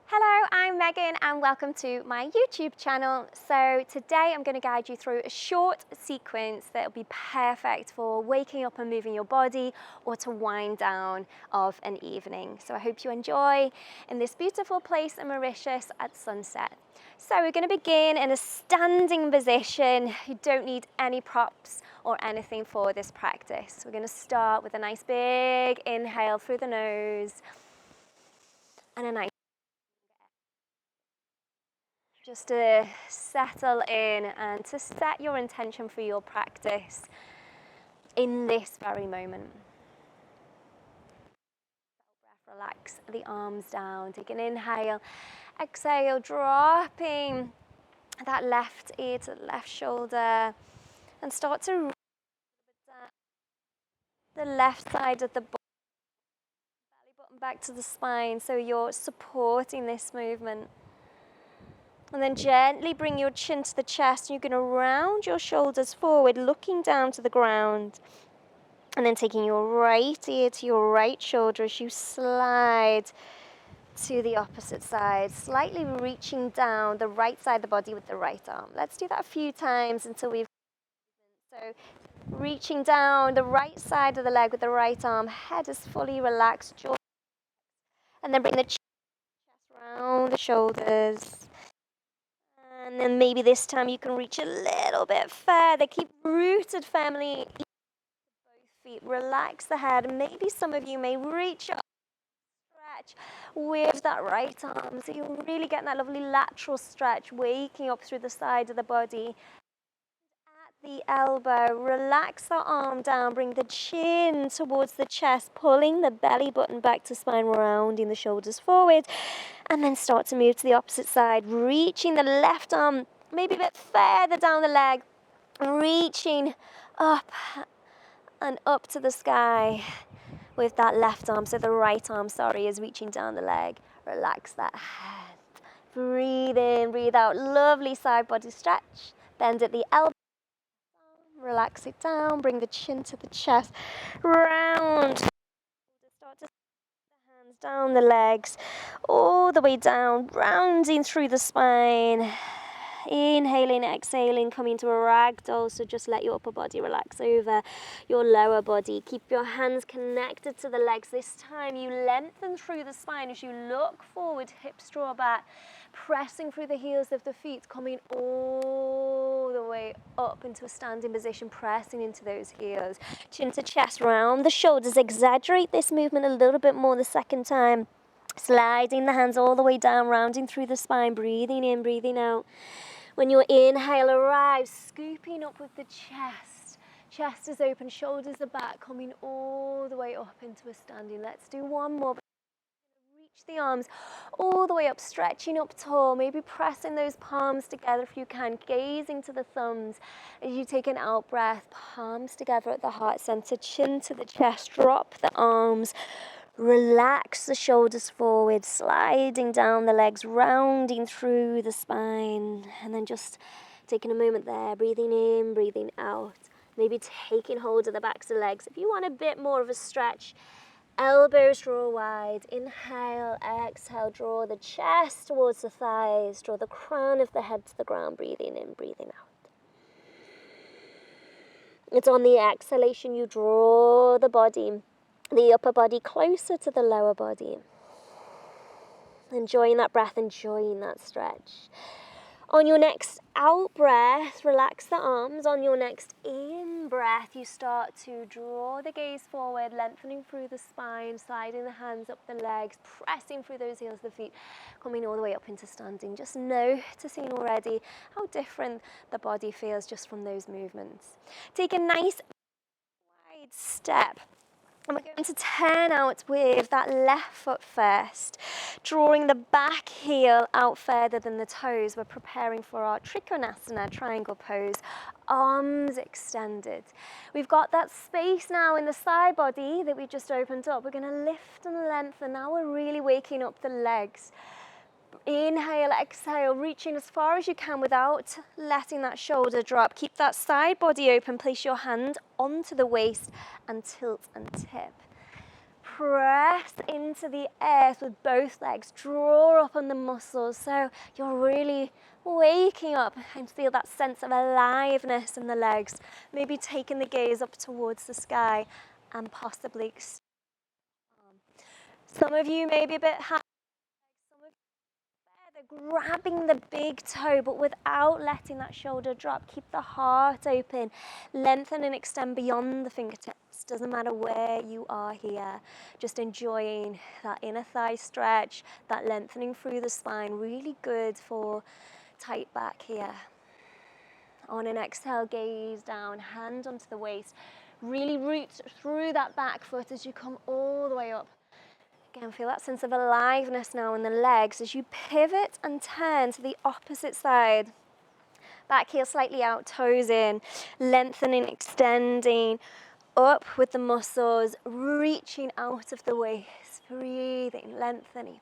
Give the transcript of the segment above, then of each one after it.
Hello, I'm Megan and welcome to my YouTube channel. So today I'm going to guide you through a short sequence that will be perfect for waking up and moving your body or to wind down of an evening. So I hope you enjoy in this beautiful place in Mauritius at sunset. So we're going to begin in a standing position. You don't need any props or anything for this practice. We're going to start with a nice big inhale through the nose and a nice just to settle in and to set your intention for your practice in this very moment. Breath, relax the arms down. Take an inhale, exhale, dropping that left ear to the left shoulder and start to roll the left side of the body, belly button back to the spine, so you're supporting this movement. And then gently bring your chin to the chest. You're going to round your shoulders forward, looking down to the ground. And then taking your right ear to your right shoulder as you slide to the opposite side, slightly reaching down the right side of the body with the right arm. Let's do that a few times until we've... So reaching down the right side of the leg with the right arm, head is fully relaxed, jaw, and then bring the chest around the shoulders. And then maybe this time you can reach a little bit further. Keep rooted firmly. Both feet. Relax the head. Maybe some of you may reach up, stretch with that right arm. So you're really getting that lovely lateral stretch, waking up through the side of the body. At the elbow, relax the arm down. Bring the chin towards the chest, pulling the belly button back to spine, rounding the shoulders forward. And then start to move to the opposite side, reaching the left arm maybe a bit further down the leg, reaching up and up to the sky with that left arm. So the right arm, is reaching down the leg. Relax that head. Breathe in, breathe out. Lovely side body stretch. Bend at the elbow. Relax it down. Bring the chin to the chest. Round. Start to hands down the legs, all the way down, rounding through the spine. Inhaling, exhaling, coming to a ragdoll. So just let your upper body relax over your lower body. Keep your hands connected to the legs. This time you lengthen through the spine as you look forward, hips draw back, pressing through the heels of the feet, coming all the way up into a standing position, pressing into those heels. Chin to chest, round the shoulders. Exaggerate this movement a little bit more the second time. Sliding the hands all the way down, rounding through the spine, breathing in, breathing out. When your inhale arrives, scooping up with the chest. Chest is open, shoulders are back, coming all the way up into a standing. Let's do one more. Reach the arms all the way up, stretching up tall, maybe pressing those palms together if you can, gazing to the thumbs as you take an out breath, palms together at the heart center, chin to the chest, drop the arms. Relax the shoulders forward, sliding down the legs, rounding through the spine. And then just taking a moment there, breathing in, breathing out. Maybe taking hold of the backs of the legs. If you want a bit more of a stretch, elbows draw wide. Inhale, exhale, draw the chest towards the thighs. Draw the crown of the head to the ground, breathing in, breathing out. It's on the exhalation you draw the body, the upper body closer to the lower body. Enjoying that breath, enjoying that stretch. On your next out breath, relax the arms. On your next in breath, you start to draw the gaze forward, lengthening through the spine, sliding the hands up the legs, pressing through those heels of the feet, coming all the way up into standing. Just noticing already how different the body feels just from those movements. Take a nice wide step. And we're going to turn out with that left foot first, drawing the back heel out further than the toes. We're preparing for our Trikonasana, triangle pose, arms extended. We've got that space now in the side body that we just opened up. We're going to lift and lengthen. Now we're really waking up the legs. Inhale, exhale, reaching as far as you can without letting that shoulder drop. Keep that side body open. Place your hand onto the waist and tilt and tip. Press into into the earth with both legs. Draw up on the muscles so you're really waking up and feel that sense of aliveness in the legs. Maybe taking the gaze up towards the sky and possibly extend. Some of you may be a bit high. Some of you are grabbing the big toe but without letting that shoulder drop. Keep the heart open. Lengthen and extend beyond the fingertips. Doesn't matter where you are here. Just enjoying that inner thigh stretch, that lengthening through the spine. Really good for tight back here. On an exhale, gaze down, hand onto the waist. Really root through that back foot as you come all the way up. Again, feel that sense of aliveness now in the legs as you pivot and turn to the opposite side. Back heel slightly out, toes in, lengthening, extending, up with the muscles, reaching out of the waist, breathing, lengthening.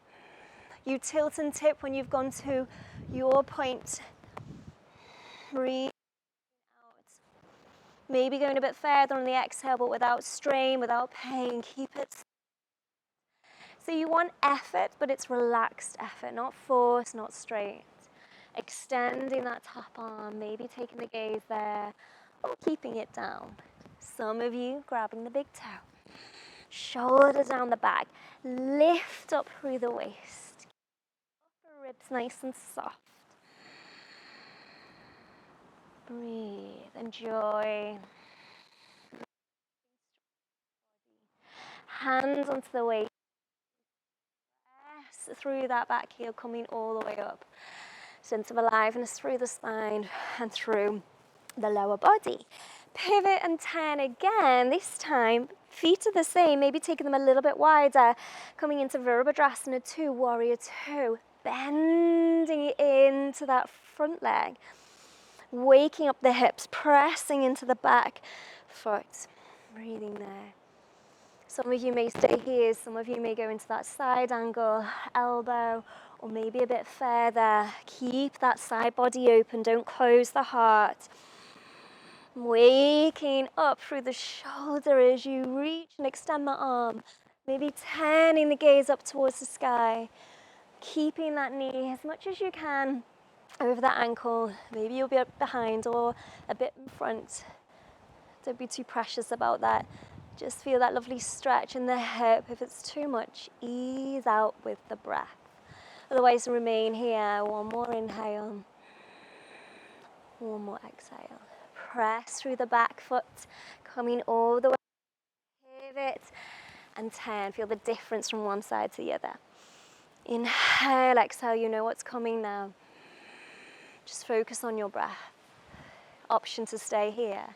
You tilt and tip when you've gone to your point. Breathe out. Maybe going a bit further on the exhale, but without strain, without pain. Keep it. So you want effort, but it's relaxed effort, not force, not straight. Extending that top arm, maybe taking the gaze there, or keeping it down. Some of you grabbing the big toe. Shoulders down the back. Lift up through the waist. Upper ribs nice and soft. Breathe, enjoy. Hands onto the waist. Press through that back heel, coming all the way up. Sense of aliveness through the spine and through the lower body. Pivot and turn again. This time, feet are the same, maybe taking them a little bit wider. Coming into Virabhadrasana 2, Warrior 2. Bending into that front leg. Waking up the hips, pressing into the back foot. Breathing there. Some of you may stay here, some of you may go into that side angle, elbow, or maybe a bit further. Keep that side body open, don't close the heart. Waking up through the shoulder as you reach and extend the arm. Maybe turning the gaze up towards the sky. Keeping that knee as much as you can over that ankle. Maybe you'll be up behind or a bit in front. Don't be too precious about that. Just feel that lovely stretch in the hip. If it's too much, ease out with the breath. Otherwise, remain here. One more inhale. One more exhale. Press through the back foot, coming all the way. Pivot and turn. Feel the difference from one side to the other. Inhale, exhale. You know what's coming now. Just focus on your breath. Option to stay here.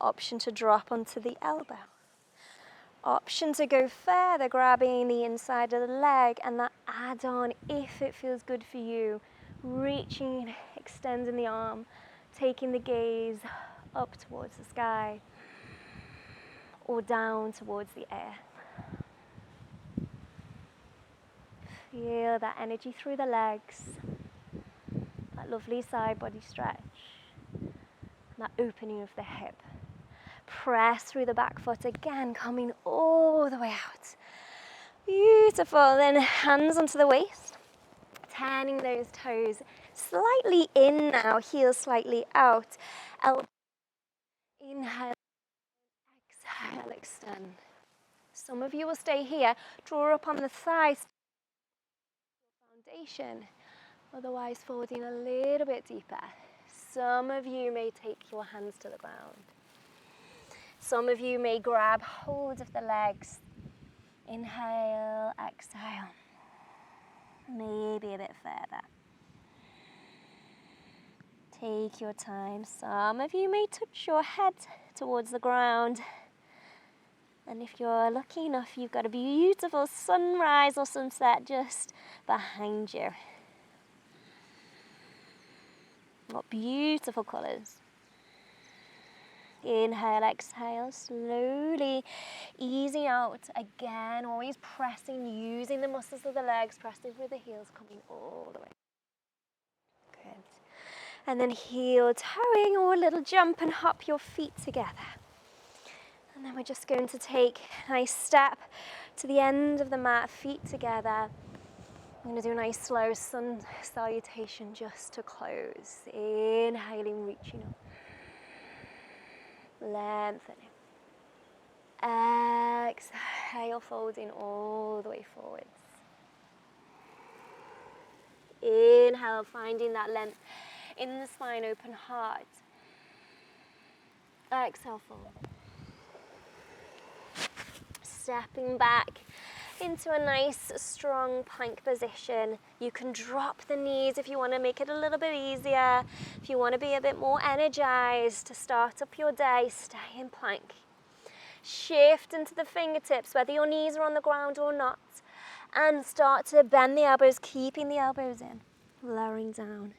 Option to drop onto the elbow. Option to go further, grabbing the inside of the leg and that add on if it feels good for you. Reaching, extending the arm, taking the gaze up towards the sky or down towards the air. Feel that energy through the legs, that lovely side body stretch, and that opening of the hip. Press through the back foot again, coming all the way out. Beautiful. Then hands onto the waist, turning those toes slightly in now, heels slightly out. Elbow. Inhale, exhale, extend. Some of you will stay here, draw up on the thighs, foundation. Otherwise, folding a little bit deeper. Some of you may take your hands to the ground. Some of you may grab hold of the legs. Inhale, exhale. Maybe a bit further. Take your time. Some of you may touch your head towards the ground. And if you're lucky enough, you've got a beautiful sunrise or sunset just behind you. What beautiful colours. Inhale, exhale, slowly easing out again, always pressing, using the muscles of the legs, pressing through the heels, coming all the way. Good. And then heel toeing or a little jump and hop your feet together. And then we're just going to take a nice step to the end of the mat, feet together. I'm going to do a nice slow sun salutation just to close. Inhaling, reaching up. Lengthening. Exhale, folding all the way forwards. Inhale, finding that length in the spine, open heart. Exhale, fold. Stepping back into a nice strong plank position. You can drop the knees if you want to make it a little bit easier. If you want to be a bit more energized to start up your day, stay in plank. Shift into the fingertips, whether your knees are on the ground or not, and start to bend the elbows, keeping the elbows in, lowering down.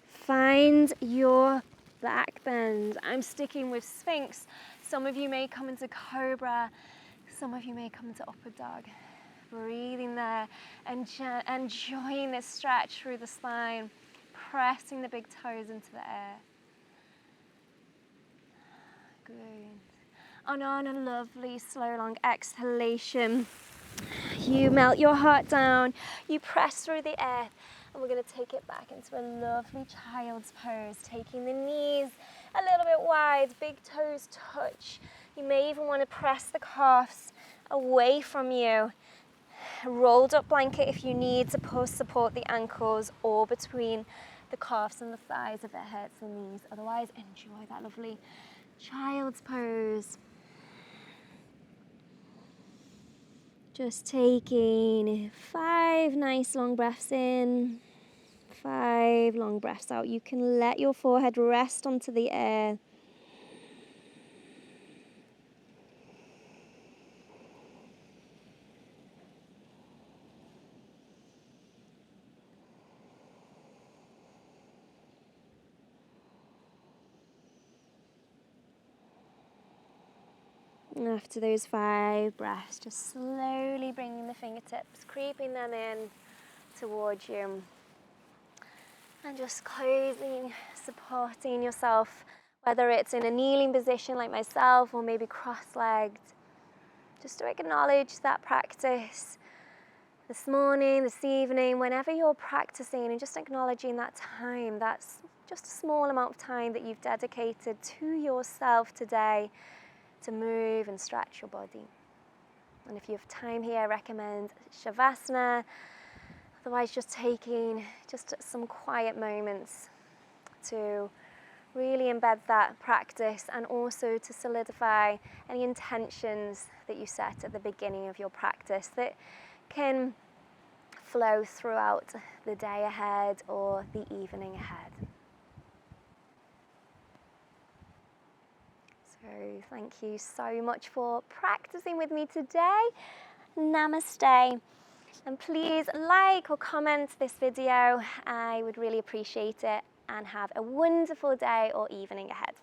Find your back bend. I'm sticking with Sphinx. Some of you may come into Cobra. Some of you may come into Upward Dog. Breathing there and enjoying this stretch through the spine, pressing the big toes into the air. Good. And on a lovely, slow, long exhalation, you melt your heart down, you press through the air, and we're going to take it back into a lovely child's pose, taking the knees a little bit wide, big toes touch. You may even want to press the calves away from you. Rolled up blanket if you need to support the ankles or between the calves and the thighs if it hurts the knees. Otherwise, enjoy that lovely child's pose. Just taking 5 nice long breaths in, 5 long breaths out. You can let your forehead rest onto the air. And after those 5 breaths, just slowly bringing the fingertips, creeping them in towards you. And just closing, supporting yourself, whether it's in a kneeling position like myself or maybe cross-legged. Just to acknowledge that practice this morning, this evening, whenever you're practicing, and just acknowledging that time. That's just a small amount of time that you've dedicated to yourself today to move and stretch your body. And if you have time here, I recommend Shavasana. Otherwise, just taking just some quiet moments to really embed that practice and also to solidify any intentions that you set at the beginning of your practice that can flow throughout the day ahead or the evening ahead. So thank you so much for practicing with me today. Namaste. And please like or comment this video. I would really appreciate it, and have a wonderful day or evening ahead.